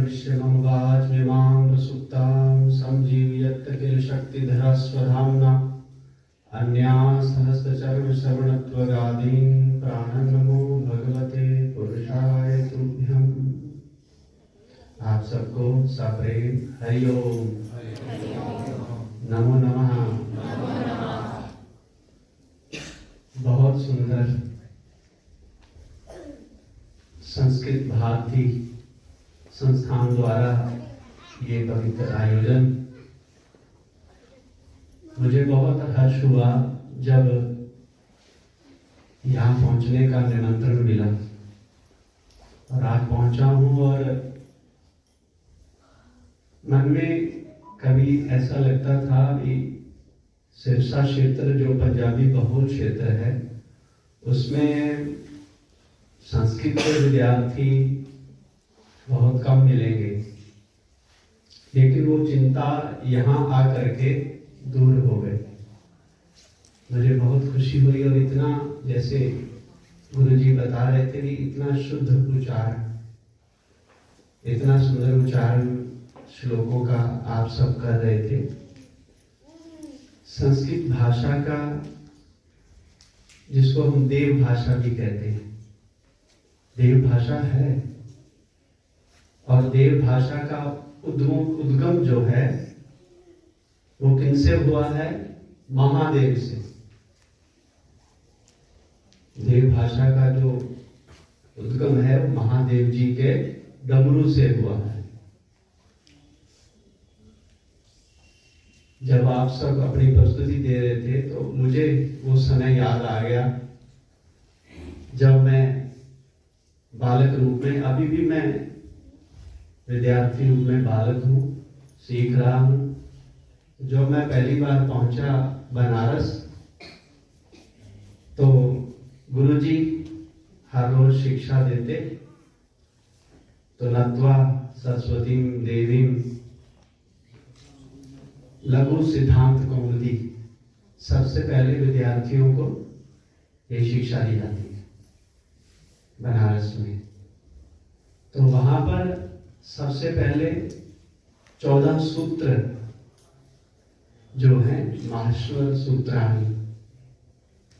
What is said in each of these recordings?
भविष्यमवाच्मिमां प्रसुप्तां संजीवयत् किल शक्तिधरा स्वधाम्ना अन्यासहस्रचर्मश्रवणत्वगादीन् प्राणं नमो भगवते पुरुषाय तुभ्यम्। आप सबको सप्रेम हरि ओम नमो नमः। बहुत सुंदर संस्कृत भारती संस्थान द्वारा ये पवित्र आयोजन, मुझे बहुत हर्ष हुआ जब यहाँ पहुंचने का निमंत्रण मिला और आज पहुंचा हूँ। और मन में कभी ऐसा लगता था कि सिरसा क्षेत्र जो पंजाबी बहुल क्षेत्र है उसमें संस्कृत के विद्यार्थी बहुत कम मिलेंगे, लेकिन वो चिंता यहाँ आकर के दूर हो गई। मुझे बहुत खुशी हुई और इतना, जैसे गुरुजी बता रहे थे कि इतना शुद्ध उच्चारण, इतना सुंदर उच्चारण श्लोकों का आप सब कर रहे थे। संस्कृत भाषा का, जिसको हम देव भाषा भी कहते हैं, देव भाषा है। और देव भाषा का उद्गम जो है वो किनसे हुआ है? महादेव से। देव भाषा का जो उद्गम है वो महादेव जी के डमरू से हुआ है। जब आप सब अपनी प्रस्तुति दे रहे थे तो मुझे वो समय याद आ गया जब मैं बालक रूप में, अभी भी मैं विद्यार्थी रूप में बालक हूँ, सीख रहा हूँ। जब मैं पहली बार पहुंचा बनारस तो गुरुजी हर रोज शिक्षा देते, तो नत्वा सरस्वती देवी लघु सिद्धांत कौमुदी, सबसे पहले विद्यार्थियों को ये शिक्षा दी जाती है बनारस में। तो वहां पर सबसे पहले 14 सूत्र जो है माहेश्वर सूत्राणी,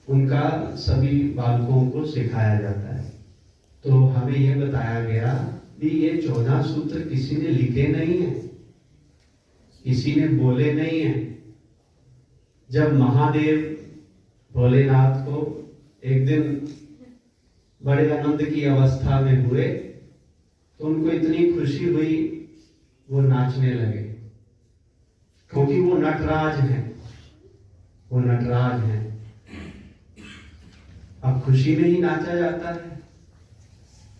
उनका सभी बालकों को सिखाया जाता है। तो हमें यह बताया गया कि ये 14 सूत्र किसी ने लिखे नहीं है, किसी ने बोले नहीं है। जब महादेव भोलेनाथ को एक दिन बड़े आनंद की अवस्था में हुए तो उनको इतनी खुशी हुई वो नाचने लगे, क्योंकि वो नटराज हैं, वो नटराज हैं। अब खुशी में ही नाचा जाता है।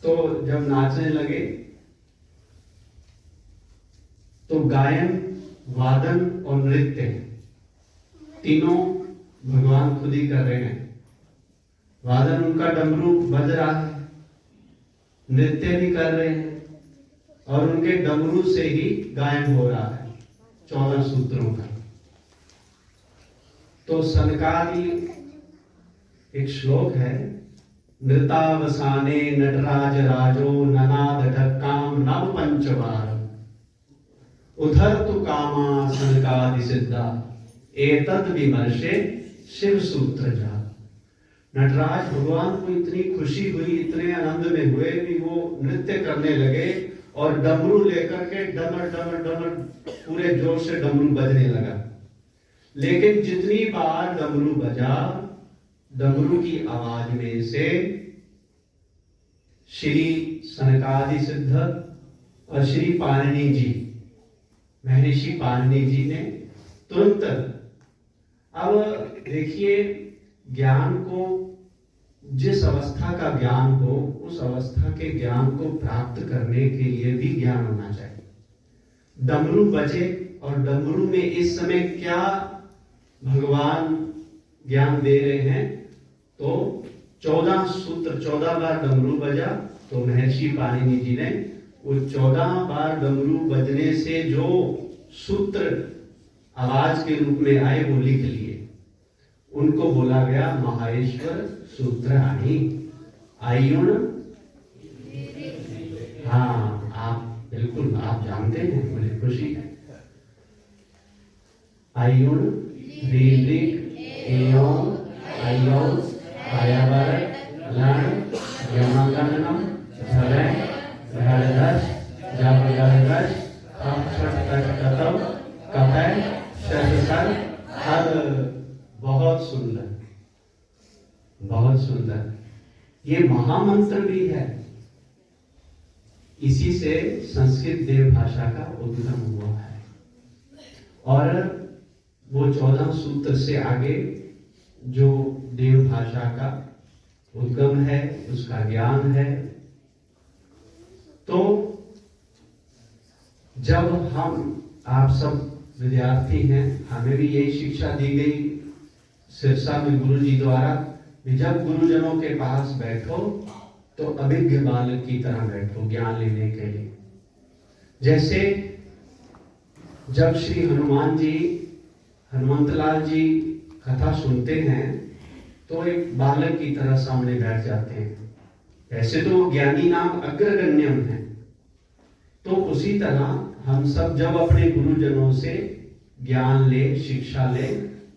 तो जब नाचने लगे तो गायन, वादन और नृत्य तीनों भगवान खुद ही कर रहे हैं। वादन उनका डमरू बज रहा है, नृत्य भी कर रहे हैं और उनके डमरू से ही गायन हो रहा है 14 सूत्रों का। तो सनकादि एक श्लोक है, नृतावसाने नटराज राजो ननाद ढक्काम नव पंचवार उधर तु कामा सनकादि सिद्धा एतद विमर्शे शिव सूत्र जा। नटराज भगवान को इतनी खुशी हुई, इतने आनंद में हुए कि वो नृत्य करने लगे और डमरू लेकर के डमर डमर डमर पूरे जोर से डमरू बजने लगा। लेकिन जितनी बार डमरू बजा, डमरू की आवाज में से श्री सनकादि सिद्ध और श्री पाणिनि जी, महर्षि पाणिनि जी ने तुरंत, अब देखिए ज्ञान को, जिस अवस्था का ज्ञान हो उस अवस्था के ज्ञान को प्राप्त करने के लिए भी ज्ञान होना चाहिए। डमरू बजे और डमरू में इस समय क्या भगवान ज्ञान दे रहे हैं, तो 14 सूत्र, 14 बार डमरू बजा। तो महर्षि पाणिनि जी ने वो 14 बार डमरू बजने से जो सूत्र आवाज के रूप में आए वो लिख लिए। उनको बोला गया माहेश्वर सूत्राणी। आयुण, हाँ आप बिल्कुल बिल्कुल आप जानते हैं, मुझे खुशी है। आयुण रीलिक एयों आयों आयावर लण यमगणनम धरे धड़धस जबगरगस कपटतम कपय शशसर हर। बहुत सुंदर, बहुत सुंदर। ये महामंत्र भी है। इसी से संस्कृत देव भाषा का उद्गम हुआ है। और वो 14 सूत्र से आगे जो देव भाषा का उद्गम है, उसका ज्ञान है। तो जब हम आप सब विद्यार्थी हैं, हमें भी यही शिक्षा दी गई सिरसा में गुरु जी द्वारा, जब गुरुजनों के पास बैठो तो अभिज्ञ बालक की तरह बैठो ज्ञान लेने के लिए। जैसे जब श्री हनुमान जी, हनुमंतलाल जी कथा सुनते हैं तो एक बालक की तरह सामने बैठ जाते हैं। ऐसे तो ज्ञानी नाम अग्रगण्यम है। तो उसी तरह हम सब जब अपने गुरुजनों से ज्ञान ले, शिक्षा ले,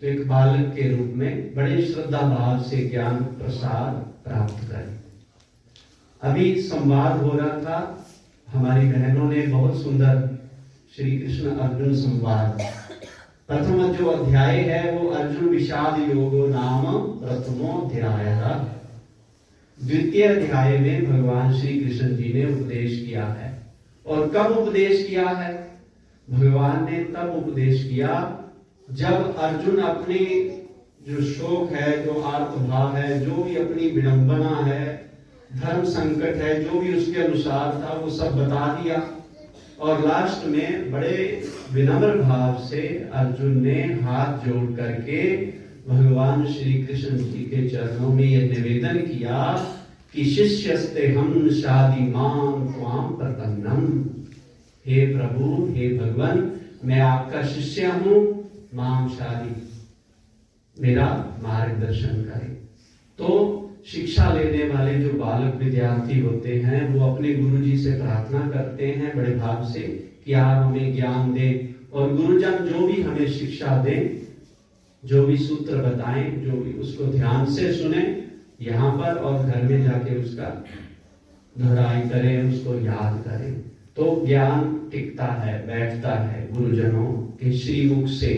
तो एक बालक के रूप में बड़े श्रद्धा भाव से ज्ञान प्रसार प्राप्त करें। अभी संवाद हो रहा था, हमारी बहनों ने बहुत सुंदर श्री कृष्ण अर्जुन संवाद, प्रथम जो अध्याय है वो अर्जुन विषाद योगो नाम प्रथमोध्याय। द्वितीय अध्याय में भगवान श्री कृष्ण जी ने उपदेश किया है। और कब उपदेश किया है? भगवान ने तब उपदेश किया जब अर्जुन अपने जो शोक है, जो आर्तभाव है, जो भी अपनी विडंबना है, धर्म संकट है, जो भी उसके अनुसार था वो सब बता दिया। और लास्ट में बड़े विनम्र भाव से अर्जुन ने हाथ जोड़ करके भगवान श्री कृष्ण जी के चरणों में यह निवेदन किया कि शिष्यस्ते हम शादी मां त्वाम प्रपन्नम। हे प्रभु, हे भगवान, मैं आपका शिष्य हूं, मां शादी, मेरा मार्गदर्शन करें। तो शिक्षा लेने वाले जो बालक विद्यार्थी होते हैं वो अपने गुरु जी से प्रार्थना करते हैं बड़े भाव से कि आप हमें ज्ञान दें। और गुरुजन जो भी हमें शिक्षा दें, जो भी सूत्र बताएं, जो भी उसको ध्यान से सुने यहाँ पर, और घर में जाके उसका दोहराई करें, उसको याद करें। तो ज्ञान टिकता है, बैठता है गुरुजनों के श्रीमुख से।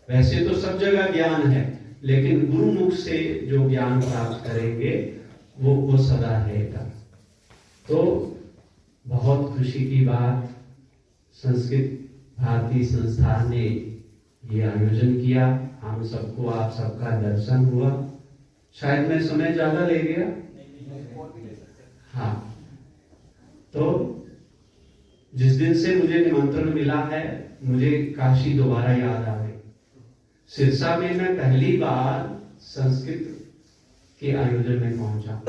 वैसे तो सब जगह ज्ञान है, लेकिन गुरुमुख से जो ज्ञान प्राप्त करेंगे वो सदा रहेगा। तो बहुत खुशी की बात, संस्कृत भारती संस्थान ने ये आयोजन किया। हम सबको, आप सबका दर्शन हुआ। शायद मैं समय ज्यादा ले गया। हाँ, तो जिस दिन से मुझे निमंत्रण मिला है, मुझे काशी दोबारा याद आ गई। सिरसा में मैं पहली बार संस्कृत के आयोजन में पहुंचा।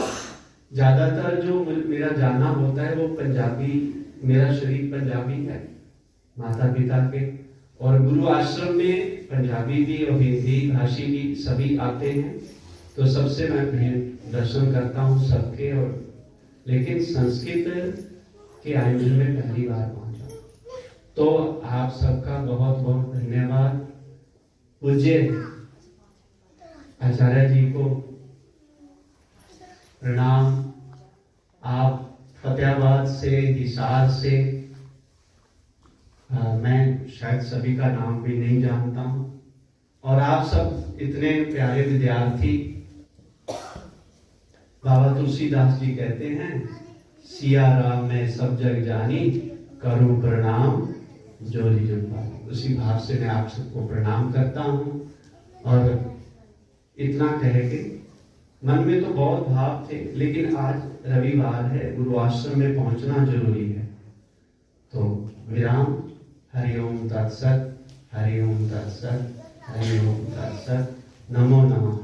ज्यादातर जो मेरा जाना होता है वो पंजाबी, मेरा शरीर पंजाबी है माता पिता के, और गुरु आश्रम में पंजाबी भी और हिंदी भाषी भी सभी आते हैं। तो सबसे मैं दर्शन करता हूँ सबके। और लेकिन संस्कृत के आयोजन में पहली बार पहुंचा। तो आप सबका बहुत बहुत धन्यवाद। पूज्य आचार्य जी को प्रणाम। आप फतेहाबाद से, हिसार से, मैं शायद सभी का नाम भी नहीं जानता हूं। और आप सब इतने प्यारे विद्यार्थी, बाबा तुलसीदास जी कहते हैं, सिया राम मैं सब जग जानी, करूं प्रणाम जोरी जुग पानी। उसी भाव से मैं आप सबको प्रणाम करता हूं। और इतना कह के, मन में तो बहुत भाव थे, लेकिन आज रविवार है, गुरु आश्रम में पहुंचना जरूरी है। तो विराम। हरिओम तत्सत, हरिओम तत्सत, हरिओम तत्सत। नमो नमः।